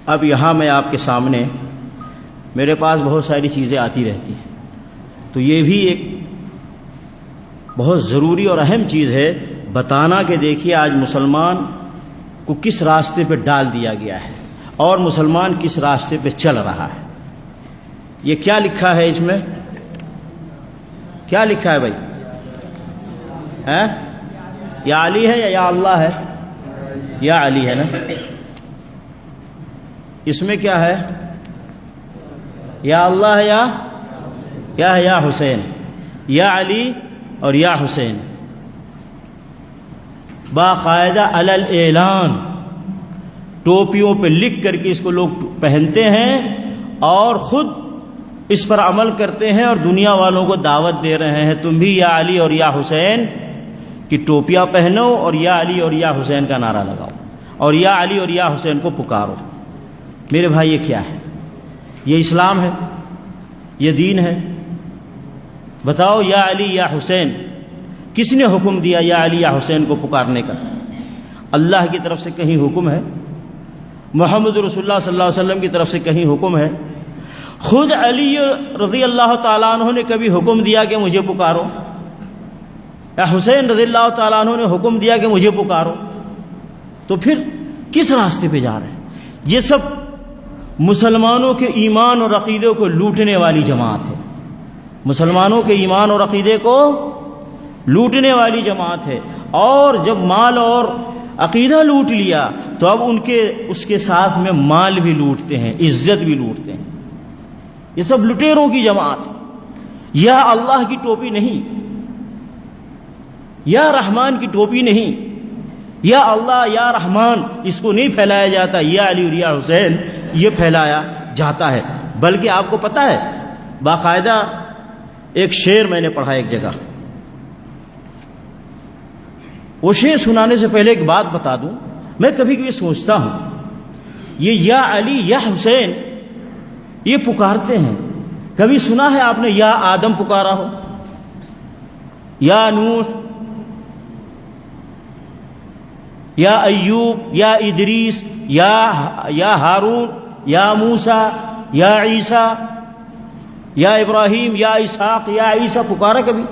اب یہاں میں آپ کے سامنے میرے پاس بہت ساری چیزیں آتی رہتی ہیں، تو یہ بھی ایک بہت ضروری اور اہم چیز ہے بتانا کہ دیکھیے آج مسلمان کو کس راستے پہ ڈال دیا گیا ہے اور مسلمان کس راستے پہ چل رہا ہے۔ یہ کیا لکھا ہے اس میں؟ کیا لکھا ہے بھائی؟ یا علی ہے یا اللہ ہے؟ یا علی ہے نا؟ اس میں کیا ہے؟ یا اللہ ہے یا ہے یا حسین؟ یا علی اور یا حسین باقاعدہ علی الاعلان ٹوپیوں پہ لکھ کر کے اس کو لوگ پہنتے ہیں اور خود اس پر عمل کرتے ہیں اور دنیا والوں کو دعوت دے رہے ہیں تم بھی یا علی اور یا حسین کی ٹوپیاں پہنو اور یا علی اور یا حسین کا نعرہ لگاؤ اور یا علی اور یا حسین کو پکارو۔ میرے بھائی یہ کیا ہے؟ یہ اسلام ہے؟ یہ دین ہے؟ بتاؤ یا علی یا حسین کس نے حکم دیا یا علی یا حسین کو پکارنے کا؟ اللہ کی طرف سے کہیں حکم ہے؟ محمد رسول اللہ صلی اللہ علیہ وسلم کی طرف سے کہیں حکم ہے؟ خود علی رضی اللہ تعالیٰ عنہ نے کبھی حکم دیا کہ مجھے پکارو؟ یا حسین رضی اللہ تعالیٰ عنہ نے حکم دیا کہ مجھے پکارو؟ تو پھر کس راستے پہ جا رہے ہیں؟ یہ سب مسلمانوں کے ایمان اور عقیدے کو لوٹنے والی جماعت ہے، مسلمانوں کے ایمان اور عقیدے کو لوٹنے والی جماعت ہے، اور جب مال اور عقیدہ لوٹ لیا تو اب اس کے ساتھ میں مال بھی لوٹتے ہیں، عزت بھی لوٹتے ہیں۔ یہ سب لٹیروں کی جماعت ہے۔ یا اللہ کی ٹوپی نہیں، یا رحمان کی ٹوپی نہیں، یا اللہ یا رحمان اس کو نہیں پھیلایا جاتا، یا علی اور یا حسین یہ پھیلایا جاتا ہے۔ بلکہ آپ کو پتہ ہے باقاعدہ ایک شعر میں نے پڑھا ایک جگہ، وہ شعر سنانے سے پہلے ایک بات بتا دوں، میں کبھی کبھی سوچتا ہوں یہ یا علی یا حسین یہ پکارتے ہیں، کبھی سنا ہے آپ نے یا آدم پکارا ہو، یا نوح، یا ایوب، یا ادریس، یا ہارون، یا موسیٰ، یا عیسیٰ، یا ابراہیم، یا اسحاق، یا عیسیٰ پکارا کبھی؟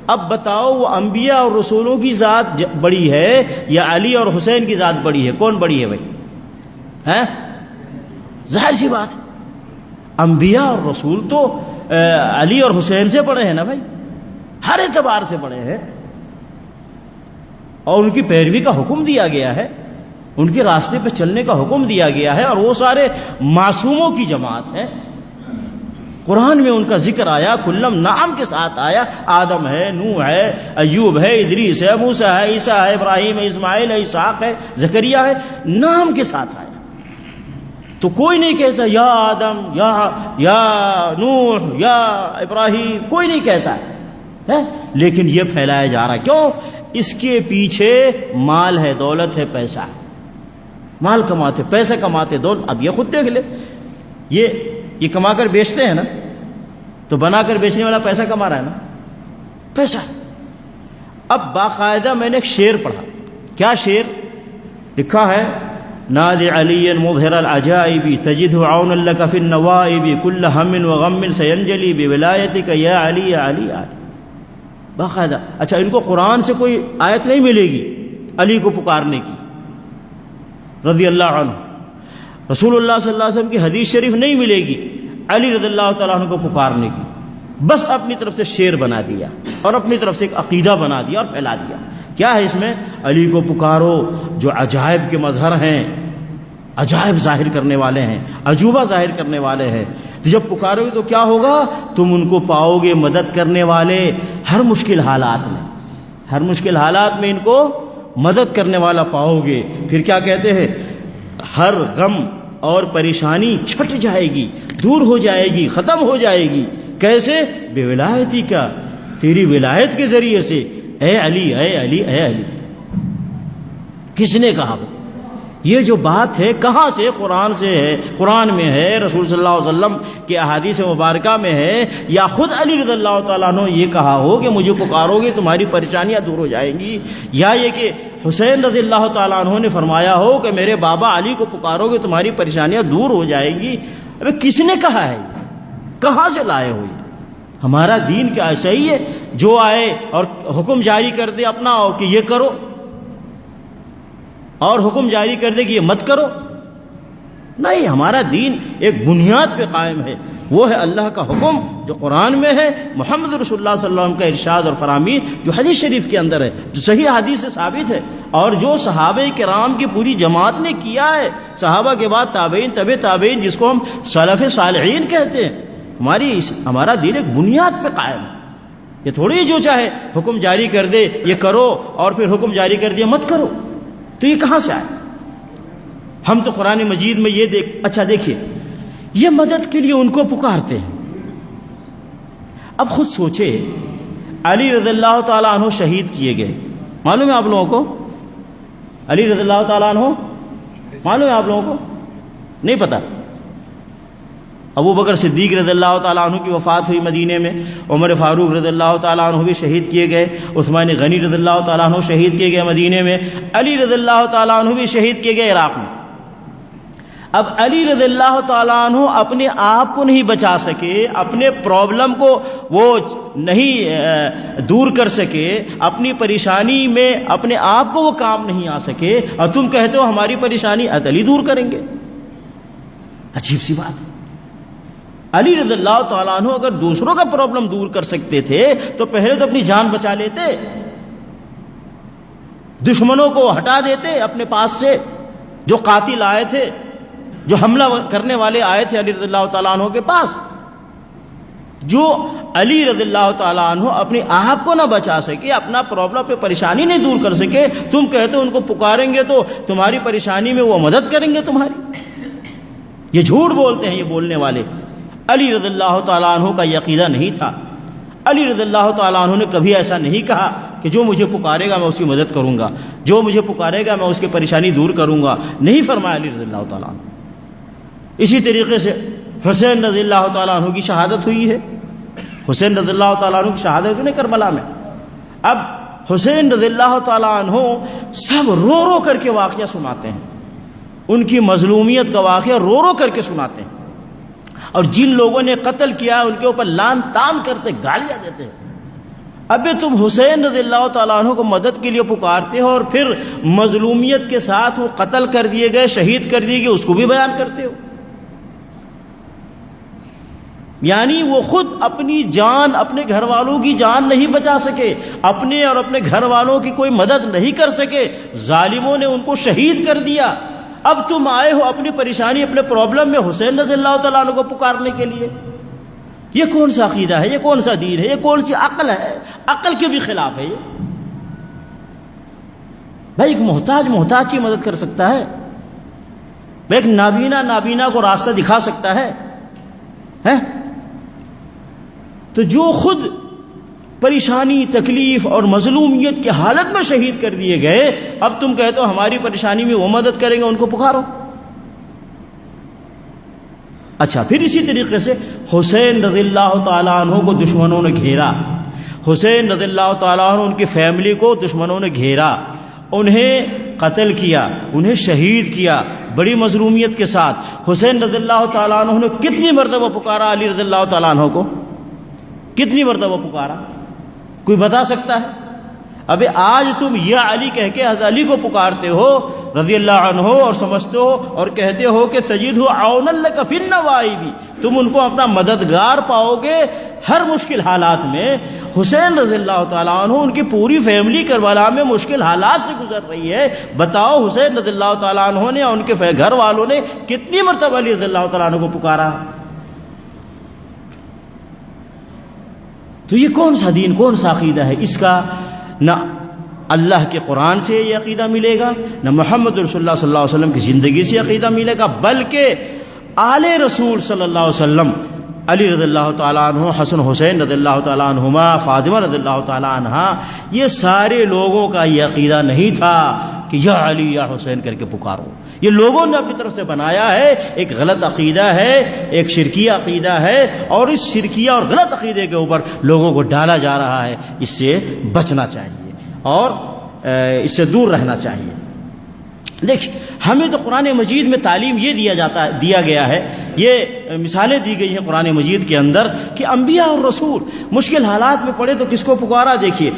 اب بتاؤ وہ انبیاء اور رسولوں کی ذات بڑی ہے یا علی اور حسین کی ذات بڑی ہے؟ کون بڑی ہے بھائی؟ ظاہر سی بات ہے انبیاء اور رسول تو علی اور حسین سے بڑے ہیں نا بھائی، ہر اعتبار سے بڑے ہیں، اور ان کی پیروی کا حکم دیا گیا ہے، ان کے راستے پہ چلنے کا حکم دیا گیا ہے، اور وہ سارے معصوموں کی جماعت ہے۔ قرآن میں ان کا ذکر آیا، کلم نام کے ساتھ آیا، آدم ہے، نوح ہے، ایوب ہے، ادریس ہے، موسیٰ ہے، عیسیٰ ہے، ابراہیم ہے، اسماعیل ہے، اسحاق ہے، زکریا ہے، نام کے ساتھ آیا۔ تو کوئی نہیں کہتا یا آدم یا نوح یا ابراہیم، کوئی نہیں کہتا ہے، لیکن یہ پھیلایا جا رہا ہے۔ کیوں؟ اس کے پیچھے مال ہے، دولت ہے، پیسہ ہے، مال کماتے، پیسہ کماتے، دولت۔ اب یہ خود دیکھ لے، یہ کما کر بیچتے ہیں نا، تو بنا کر بیچنے والا پیسہ کما رہا ہے نا، پیسہ۔ اب باقاعدہ میں نے ایک شعر پڑھا، کیا شعر لکھا ہے؟ نادی علی مظہر العجائب تجدہ عونا لک فی النوائب کل ہم وغم سینجلی بولایتک یا علی یا علی یا علی۔ باقاعدہ اچھا ان کو قرآن سے کوئی آیت نہیں ملے گی علی کو پکارنے کی رضی اللہ عنہ، رسول اللہ صلی اللہ علیہ وسلم کی حدیث شریف نہیں ملے گی علی رضی اللہ تعالیٰ عنہ کو پکارنے کی، بس اپنی طرف سے شعر بنا دیا اور اپنی طرف سے ایک عقیدہ بنا دیا اور پھیلا دیا۔ کیا ہے اس میں؟ علی کو پکارو جو عجائب کے مظہر ہیں، عجائب ظاہر کرنے والے ہیں، عجوبہ ظاہر کرنے والے ہیں۔ تو جب پکارو گے تو کیا ہوگا؟ تم ان کو پاؤ گے مدد کرنے والے، ہر مشکل حالات میں، ہر مشکل حالات میں ان کو مدد کرنے والا پاؤ گے۔ پھر کیا کہتے ہیں؟ ہر غم اور پریشانی چھٹ جائے گی، دور ہو جائے گی، ختم ہو جائے گی۔ کیسے؟ بے ولایتی کا، تیری ولایت کے ذریعے سے، اے علی اے علی اے علی۔ کس نے کہا؟ یہ جو بات ہے کہاں سے؟ قرآن سے ہے، قرآن میں ہے، رسول صلی اللہ علیہ وسلم کے احادیث مبارکہ میں ہے، یا خود علی رضی اللہ تعالیٰ عنہ یہ کہا ہو کہ مجھے پکارو گے تمہاری پریشانیاں دور ہو جائیں گی، یا یہ کہ حسین رضی اللہ تعالیٰ عنہ نے فرمایا ہو کہ میرے بابا علی کو پکارو گے تمہاری پریشانیاں دور ہو جائیں گی؟ ابے کس نے کہا ہے؟ کہاں سے لائے ہوئی؟ ہمارا دین کیا ایسا ہی ہے جو آئے اور حکم جاری کر دے اپنا کہ یہ کرو، اور حکم جاری کر دے کہ یہ مت کرو؟ نہیں، ہمارا دین ایک بنیاد پہ قائم ہے، وہ ہے اللہ کا حکم جو قرآن میں ہے، محمد رسول اللہ صلی اللہ علیہ وسلم کا ارشاد اور فرامین جو حدیث شریف کے اندر ہے، جو صحیح حدیث سے ثابت ہے، اور جو صحابہ کرام کی پوری جماعت نے کیا ہے، صحابہ کے بعد تابعین، تبع تابعین، جس کو ہم سلف صالحین کہتے ہیں۔ ہمارا دین ایک بنیاد پہ قائم ہے، یہ تھوڑی جو چاہے حکم جاری کر دے یہ کرو اور پھر حکم جاری کر دیا مت کرو، تو یہ کہاں سے آئے؟ ہم تو قرآن مجید میں یہ اچھا دیکھیے، یہ مدد کے لیے ان کو پکارتے ہیں۔ اب خود سوچے، علی رضی اللہ تعالیٰ عنہ شہید کیے گئے، معلوم ہے آپ لوگوں کو؟ علی رضی اللہ تعالیٰ عنہ معلوم ہے آپ لوگوں کو؟ نہیں پتا؟ ابو بکر صدیق رضی اللہ تعالیٰ عنہ کی وفات ہوئی مدینے میں، عمر فاروق رضی اللہ تعالیٰ عنہ بھی شہید کیے گئے، عثمان غنی رضی اللہ تعالیٰ عنہ شہید کیے گئے مدینے میں، علی رضی اللہ تعالیٰ عنہ بھی شہید کیے گئے عراق میں۔ اب علی رضی اللہ تعالیٰ عنہ اپنے آپ کو نہیں بچا سکے، اپنے پرابلم کو وہ نہیں دور کر سکے، اپنی پریشانی میں اپنے آپ کو وہ کام نہیں آ سکے، اور تم کہتے ہو ہماری پریشانی علی دور کریں گے؟ عجیب سی بات ہے۔ علی رضی اللہ تعالیٰ عنہ اگر دوسروں کا پرابلم دور کر سکتے تھے تو پہلے تو اپنی جان بچا لیتے، دشمنوں کو ہٹا دیتے اپنے پاس سے، جو قاتل آئے تھے، جو حملہ کرنے والے آئے تھے علی رضی اللہ تعالیٰ عنہ کے پاس۔ جو علی رضی اللہ تعالیٰ عنہ اپنے آپ کو نہ بچا سکے، اپنا پرابلم پہ پریشانی نہیں دور کر سکے، تم کہتے ہو ان کو پکاریں گے تو تمہاری پریشانی میں وہ مدد کریں گے تمہاری؟ یہ جھوٹ بولتے ہیں یہ بولنے والے۔ علی رضی اللہ تعالیٰ عنہ کا یہ عقیدہ نہیں تھا، علی رضی اللہ تعالیٰ عنہ نے کبھی ایسا نہیں کہا کہ جو مجھے پکارے گا میں اس کی مدد کروں گا، جو مجھے پکارے گا میں اس کی پریشانی دور کروں گا، نہیں فرمایا علی رضی اللہ تعالیٰ عنہ۔ اسی طریقے سے حسین رضی اللہ تعالیٰ عنہ کی شہادت ہوئی ہے، حسین رضی اللہ تعالیٰ عنہ کی شہادت ہوئی کربلا میں۔ اب حسین رضی اللہ تعالیٰ عنہ سب رو رو کر کے واقعہ سناتے ہیں، ان کی مظلومیت کا واقعہ رو رو کر کے سناتے ہیں، اور جن لوگوں نے قتل کیا ان کے اوپر لان تان کرتے، گالیاں دیتے ہیں۔ ابھی تم حسین رضی اللہ تعالیٰ عنہ کو مدد کے لیے پکارتے ہو اور پھر مظلومیت کے ساتھ وہ قتل کر دیے گئے، شہید کر دیے گئے، اس کو بھی بیان کرتے ہو۔ یعنی وہ خود اپنی جان، اپنے گھر والوں کی جان نہیں بچا سکے، اپنے اور اپنے گھر والوں کی کوئی مدد نہیں کر سکے، ظالموں نے ان کو شہید کر دیا۔ اب تم آئے ہو اپنی پریشانی، اپنے پرابلم میں حسین رضی اللہ تعالیٰ عنہ کو پکارنے کے لیے؟ یہ کون سا عقیدہ ہے؟ یہ کون سا دین ہے؟ یہ کون سی عقل ہے؟ عقل کے بھی خلاف ہے یہ۔ بھائی ایک محتاج کی مدد کر سکتا ہے، ایک نابینا کو راستہ دکھا سکتا ہے؟ تو جو خود پریشانی، تکلیف اور مظلومیت کی حالت میں شہید کر دیے گئے، اب تم کہتے ہو ہماری پریشانی میں وہ مدد کریں گے، ان کو پکارو۔ اچھا، پھر اسی طریقے سے حسین رضی اللہ تعالیٰ عنہ کو دشمنوں نے گھیرا، حسین رضی اللہ تعالیٰ عنہ ان کی فیملی کو دشمنوں نے گھیرا، انہیں قتل کیا، انہیں شہید کیا بڑی مظلومیت کے ساتھ۔ حسین رضی اللہ تعالیٰ عنہ نے کتنی مرتبہ پکارا علی رضی اللہ تعالیٰ عنہ کو؟ کتنی مرتبہ پکارا؟ کوئی بتا سکتا ہے؟ ابھی آج تم یا علی کہہ کے حضرت علی کو پکارتے ہو رضی اللہ عنہ، اور سمجھتے ہو اور کہتے ہو کہ تجدہ عونا لک فی النوائب، تم ان کو اپنا مددگار پاؤ گے ہر مشکل حالات میں۔ حسین رضی اللہ تعالیٰ عنہ، ان کی پوری فیملی کربلا میں مشکل حالات سے گزر رہی ہے، بتاؤ حسین رضی اللہ تعالیٰ عنہ نے اور ان کے گھر والوں نے کتنی مرتبہ علی رضی اللہ تعالیٰ عنہ کو پکارا؟ تو یہ کون سا دین، کون سا عقیدہ ہے؟ اس کا نہ اللہ کے قرآن سے یہ عقیدہ ملے گا، نہ محمد رسول اللہ صلی اللہ علیہ وسلم کی زندگی سے عقیدہ ملے گا، بلکہ آل رسول صلی اللہ علیہ وسلم، علی رضی اللہ تعالیٰ عنہ، حسن حسین رضی اللہ تعالیٰ عنہما، فاطمہ رضی اللہ تعالیٰ عنہا، یہ سارے لوگوں کا یہ عقیدہ نہیں تھا کہ یا علی یا حسین کر کے پکارو۔ یہ لوگوں نے اپنی طرف سے بنایا ہے، ایک غلط عقیدہ ہے، ایک شرکیہ عقیدہ ہے، اور اس شرکیہ اور غلط عقیدے کے اوپر لوگوں کو ڈالا جا رہا ہے۔ اس سے بچنا چاہیے اور اس سے دور رہنا چاہیے۔ دیکھیں، ہمیں تو قرآن مجید میں تعلیم یہ دیا گیا ہے، یہ مثالیں دی گئی ہیں قرآن مجید کے اندر کہ انبیاء اور رسول مشکل حالات میں پڑے تو کس کو پکارا؟ دیکھیے،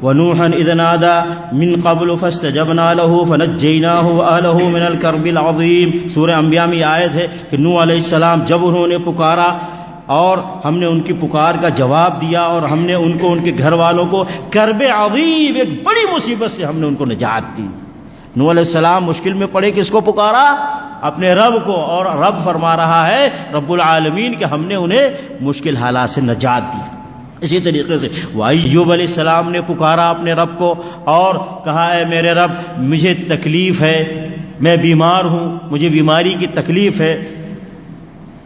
وَنُوحًا إِذْ نَادَى مِن قَبْلُ فَاسْتَجَبْنَا لَهُ فَنَجَّيْنَاهُ وَأَهْلَهُ مِنَ الْكَرْبِ الْعَظِيمِ۔ سورہ انبیاء میں آیت ہے کہ نوح علیہ السلام جب انہوں نے پکارا اور ہم نے ان کی پکار کا جواب دیا اور ہم نے ان کو ان کے گھر والوں کو کرب عظیم، ایک بڑی مصیبت سے ہم نے ان کو نجات دی۔ نوح علیہ السلام مشکل میں پڑے، کس کو پکارا؟ اپنے رب کو، اور رب فرما رہا ہے رب العالمین کہ ہم نے انہیں مشکل حالات سے نجات دی۔ اسی طریقے سے ایوب علیہ السلام نے پکارا اپنے رب کو اور کہا اے میرے رب مجھے تکلیف ہے، میں بیمار ہوں، مجھے بیماری کی تکلیف ہے،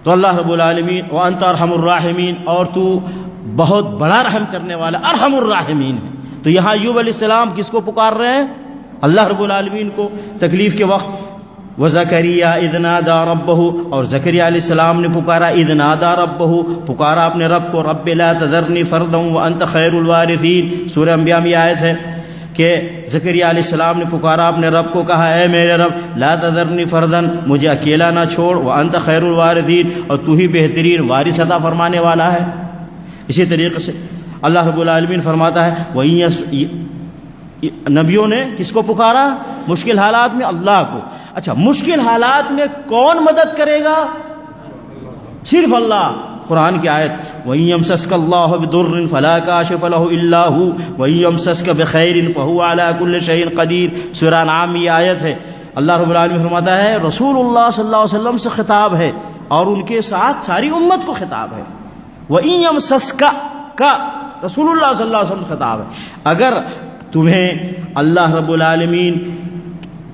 تو اللہ رب العالمین وانت ارحم الراحمین، اور تو بہت بڑا رحم کرنے والا ارحم الراحمین ہے۔ تو یہاں ایوب علیہ السلام کس کو پکار رہے ہیں؟ اللہ رب العالمین کو تکلیف کے وقت۔ وزکریا اذ نادى ربہ، اور زکریا علیہ السلام نے پکارا اذ نادى ربہ، پکارا اپنے رب کو، رب لا تذرنی فردا وانت خیر الوارثین۔ سورہ انبیاء میں آیت ہے کہ زکریا علیہ السلام نے پکارا اپنے رب کو، کہا اے میرے رب لا تذرنی فردا، مجھے اکیلا نہ چھوڑ، وانت خیر الوارثین، اور تو ہی بہترین وارث عطا فرمانے والا ہے۔ اسی طریقے سے اللہ رب العالمین فرماتا ہے نبیوں نے کس کو پکارا مشکل حالات میں؟ اللہ کو۔ اچھا، مشکل حالات میں کون مدد کرے گا؟ صرف اللہ۔ قرآن کی آیت وَإِن يَمْسَسْكَ اللَّهُ بِضُرٍّ فَلَا كَاشِفَ لَهُ إِلَّا هُوَ وَإِن يَمْسَسْكَ بِخَيْرٍ فَهُوَ عَلَى كُلِّ شَيْءٍ قَدِيرٌ۔ سورہ انعام یہ آیت ہے۔ اللہ رب العالمین فرماتا ہے رسول اللہ صلی اللہ علیہ وسلم سے خطاب ہے اور ان کے ساتھ ساری امت کو خطاب ہے۔ وَإِن يَمْسَسْكَ کا رسول اللہ صلی اللہ علیہ وسلم خطاب ہے۔ اگر تمہیں اللہ رب العالمین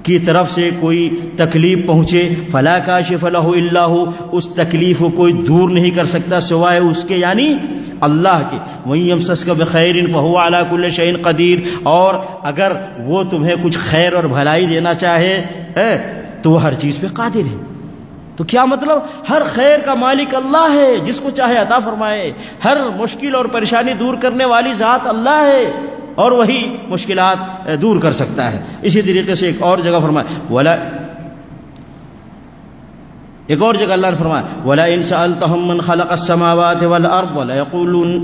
کی طرف سے کوئی تکلیف پہنچے، فلا کاشف لہ الا ہو، اس تکلیف کو کوئی دور نہیں کر سکتا سوائے اس کے، یعنی اللہ کے۔ وَإِن يَمْسَسْكَ بِخَيْرٍ فَهُوَ عَلَى كُلِّ شَيْءٍ قَدِيرٌ، اور اگر وہ تمہیں کچھ خیر اور بھلائی دینا چاہے تو وہ ہر چیز پہ قادر ہے۔ تو کیا مطلب؟ ہر خیر کا مالک اللہ ہے، جس کو چاہے عطا فرمائے۔ ہر مشکل اور پریشانی دور کرنے والی ذات اللہ ہے اور وہی مشکلات دور کر سکتا ہے۔ اسی طریقے سے ایک اور جگہ فرمایا ایک اور جگہ اللہ نے فرمایا وَلَئِن سَأَلْتَهُم مَّنْ خَلَقَ السَّمَاوَاتِ وَالْأَرْضَ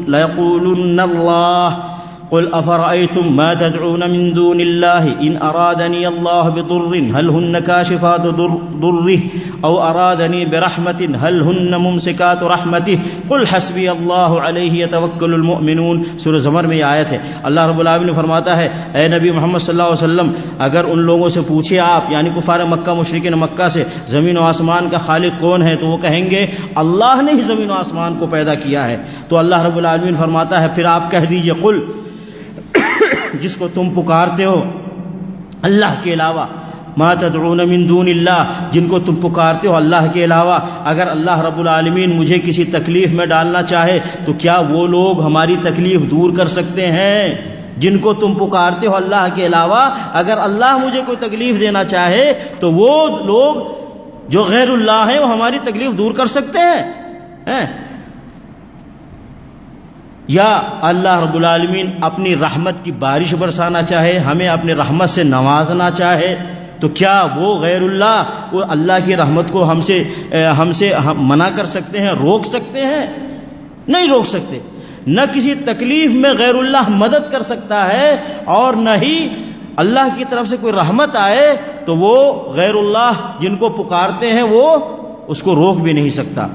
لَيَقُولُنَّ اللَّهُ قل أفرأيتم ما تدعون من دون الله إن أرادني الله بضر هل هن كاشفات ضره أو أرادني برحمة هل هن ممسكات رحمته قل حسبي الله عليه يتوكل المؤمنون۔ سورہ زمر میں یہ آیت ہے۔ اللہ رب العالمین فرماتا ہے اے نبی محمد صلی اللہ علیہ وسلم، اگر ان لوگوں سے پوچھے آپ، یعنی کفار مکہ مشرکین مکہ سے، زمین و آسمان کا خالق کون ہے، تو وہ کہیں گے اللہ نے ہی زمین و آسمان کو پیدا کیا ہے۔ تو اللہ رب العالمین فرماتا ہے پھر آپ کہہ دیجئے قل، جس کو تم پکارتے ہو اللہ کے علاوہ، ما تدعون من دون اللہ، جن کو تم پکارتے ہو اللہ کے علاوہ، اگر اللہ رب العالمین مجھے کسی تکلیف میں ڈالنا چاہے تو کیا وہ لوگ ہماری تکلیف دور کر سکتے ہیں؟ جن کو تم پکارتے ہو اللہ کے علاوہ، اگر اللہ مجھے کوئی تکلیف دینا چاہے تو وہ لوگ جو غیر اللہ ہیں وہ ہماری تکلیف دور کر سکتے ہیں؟ یا اللہ رب العالمین اپنی رحمت کی بارش برسانا چاہے، ہمیں اپنی رحمت سے نوازنا چاہے، تو کیا وہ غیر اللہ وہ اللہ کی رحمت کو ہم سے منع کر سکتے ہیں، روک سکتے ہیں؟ نہیں روک سکتے۔ نہ کسی تکلیف میں غیر اللہ مدد کر سکتا ہے، اور نہ ہی اللہ کی طرف سے کوئی رحمت آئے تو وہ غیر اللہ جن کو پکارتے ہیں وہ اس کو روک بھی نہیں سکتا۔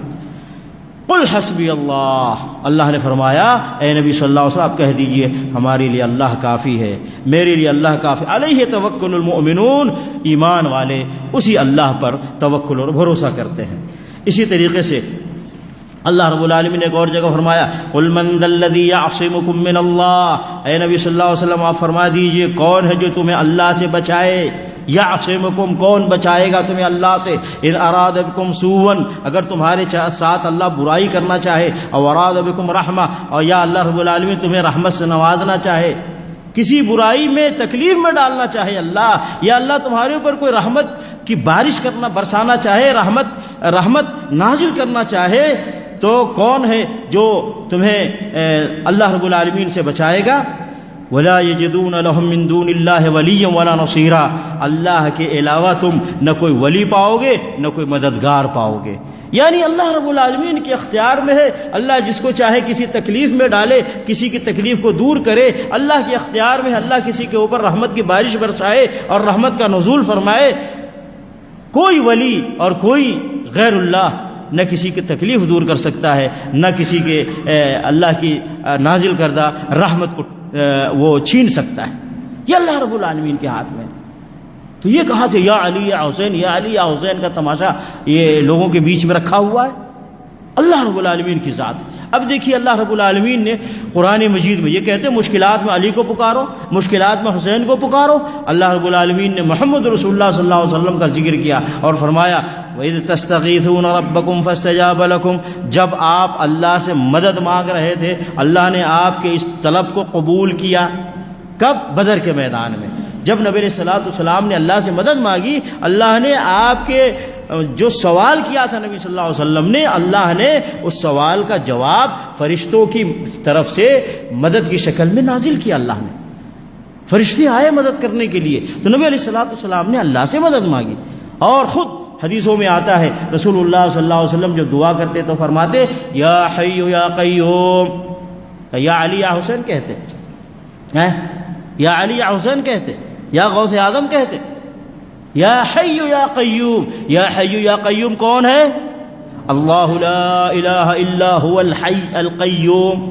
قل حسبی اللہ، اللہ نے فرمایا اے نبی صلی اللہ علیہ وسلم آپ کہہ دیجئے ہمارے لیے اللہ کافی ہے، میرے لیے اللہ کافی، علیہ توکل المؤمنون، ایمان والے اسی اللہ پر توکل اور بھروسہ کرتے ہیں۔ اسی طریقے سے اللہ رب العالمین نے ایک اور جگہ فرمایا قل من ذا الذی یعصمکم من اللہ، اے نبی صلی اللہ علیہ وسلم آپ فرما دیجئے کون ہے جو تمہیں اللہ سے بچائے؟ یعصمکم، کون بچائے گا تمہیں اللہ سے؟ ان اراد بکم سوءا، اگر تمہارے ساتھ اللہ برائی کرنا چاہے، او اراد بکم رحمہ، اور یا اللہ رب العالمین تمہیں رحمت سے نوازنا چاہے، کسی برائی میں تکلیف میں ڈالنا چاہے اللہ، یا اللہ تمہارے اوپر کوئی رحمت کی بارش برسانا چاہے، رحمت نازل کرنا چاہے، تو کون ہے جو تمہیں اللہ رب العالمین سے بچائے گا؟ وَلَا يَجِدُونَ لَهُم مِّن دُونِ اللَّهِ وَلِيًّا وَلَا نَصِيرًا، اللہ کے علاوہ تم نہ کوئی ولی پاؤ گے نہ کوئی مددگار پاؤ گے۔ یعنی اللہ رب العالمین کے اختیار میں ہے، اللہ جس کو چاہے کسی تکلیف میں ڈالے، کسی کی تکلیف کو دور کرے، اللہ کے اختیار میں اللہ کسی کے اوپر رحمت کی بارش برسائے اور رحمت کا نزول فرمائے۔ کوئی ولی اور کوئی غیر اللہ نہ کسی کی تکلیف دور کر سکتا ہے، نہ کسی کے اللہ کی نازل کردہ رحمت کو وہ چھین سکتا ہے۔ یہ اللہ رب العالمین کے ہاتھ میں۔ تو یہ کہاں سے یا علی یا حسین، یا علی یا حسین کا تماشا یہ لوگوں کے بیچ میں رکھا ہوا ہے؟ اللہ رب العالمین کی ذات۔ اب دیکھیے اللہ رب العالمین نے قرآن مجید میں یہ کہتے ہیں مشکلات میں علی کو پکارو، مشکلات میں حسین کو پکارو۔ اللہ رب العالمین نے محمد رسول اللہ صلی اللہ علیہ وسلم کا ذکر کیا اور فرمایا وَإِذْ تَسْتَغِيثُونَ رَبَّكُمْ فَاسْتَجَابَ لَكُمْ، جب آپ اللہ سے مدد مانگ رہے تھے اللہ نے آپ کے اس طلب کو قبول کیا۔ کب؟ بدر کے میدان میں، جب نبی علیہ الصلوۃ والسلام نے اللہ سے مدد مانگی، اللہ نے آپ کے جو سوال کیا تھا نبی صلی اللہ علیہ وسلم نے، اللہ نے اس سوال کا جواب فرشتوں کی طرف سے مدد کی شکل میں نازل کیا۔ اللہ نے فرشتے آئے مدد کرنے کے لیے، تو نبی علیہ الصلوۃ والسلام نے اللہ سے مدد مانگی۔ اور خود حدیثوں میں آتا ہے رسول اللہ صلی اللہ علیہ وسلم جب دعا کرتے تو فرماتے یا حی یا قیوم، یا علی یا حسین کہتے، یا علی یا حسین کہتے، یا غوث اعظم کہتے، یا حی یا قیوم۔ یا حی یا قیوم کون ہے؟ اللہ لا الہ الا هو الحی القیوم،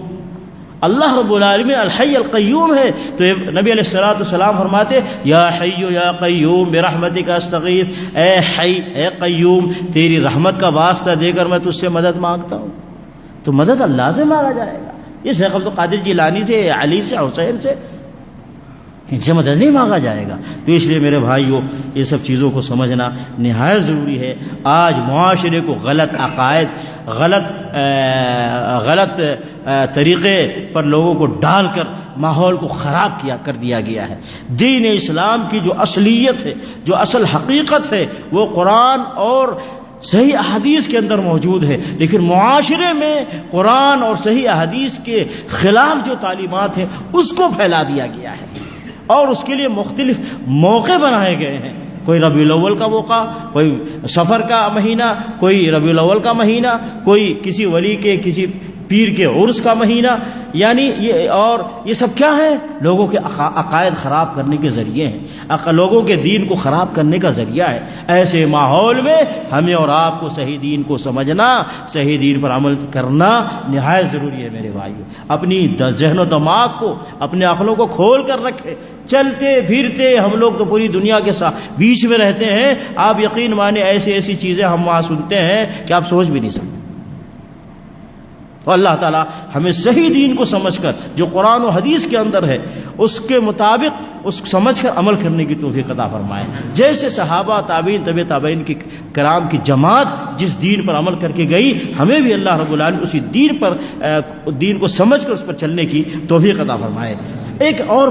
اللہ رب العالمین الحی القیوم ہے۔ تو نبی علیہ الصلوۃ والسلام فرماتے یا حی یا قیوم برحمتک استغیث، اے حی اے قیوم تیری رحمت کا واسطہ دے کر میں تجھ سے مدد مانگتا ہوں۔ تو مدد اللہ سے مانگا جائے گا، یہ شیخ عبد القادر جیلانی سے، علی سے، حسین سے، ان سے مدد نہیں مانگا جائے گا۔ تو اس لیے میرے بھائیوں یہ سب چیزوں کو سمجھنا نہایت ضروری ہے۔ آج معاشرے کو غلط عقائد، غلط طریقے پر لوگوں کو ڈال کر ماحول کو خراب کر دیا گیا ہے۔ دین اسلام کی جو اصلیت ہے، جو اصل حقیقت ہے، وہ قرآن اور صحیح احادیث کے اندر موجود ہے، لیکن معاشرے میں قرآن اور صحیح احادیث کے خلاف جو تعلیمات ہیں اس کو پھیلا دیا گیا ہے، اور اس کے لیے مختلف موقع بنائے گئے ہیں۔ کوئی ربیع الاول کا موقع، کوئی سفر کا مہینہ، کوئی ربیع الاول کا مہینہ، کوئی کسی ولی کے، کسی پیر کے عرس کا مہینہ، یعنی یہ سب کیا ہے؟ لوگوں کے عقائد خراب کرنے کے ذریعے ہیں، لوگوں کے دین کو خراب کرنے کا ذریعہ ہے۔ ایسے ماحول میں ہمیں اور آپ کو صحیح دین کو سمجھنا، صحیح دین پر عمل کرنا نہایت ضروری ہے میرے بھائیو۔ اپنی ذہن و دماغ کو، اپنے عقلوں کو کھول کر رکھے۔ چلتے پھرتے ہم لوگ تو پوری دنیا کے ساتھ بیچ میں رہتے ہیں، آپ یقین مانیں ایسی چیزیں ہم وہاں سنتے ہیں کہ آپ سوچ بھی نہیں سکتے۔ تو اللہ تعالیٰ ہمیں صحیح دین کو سمجھ کر جو قرآن و حدیث کے اندر ہے اس کے مطابق اس سمجھ کر عمل کرنے کی توفیق عطا فرمائے۔ جیسے صحابہ، تابعین، طبع تابعین کی کرام کی جماعت جس دین پر عمل کر کے گئی، ہمیں بھی اللہ رب العالمین اسی دین کو سمجھ کر اس پر چلنے کی توفیق عطا فرمائے۔ ایک اور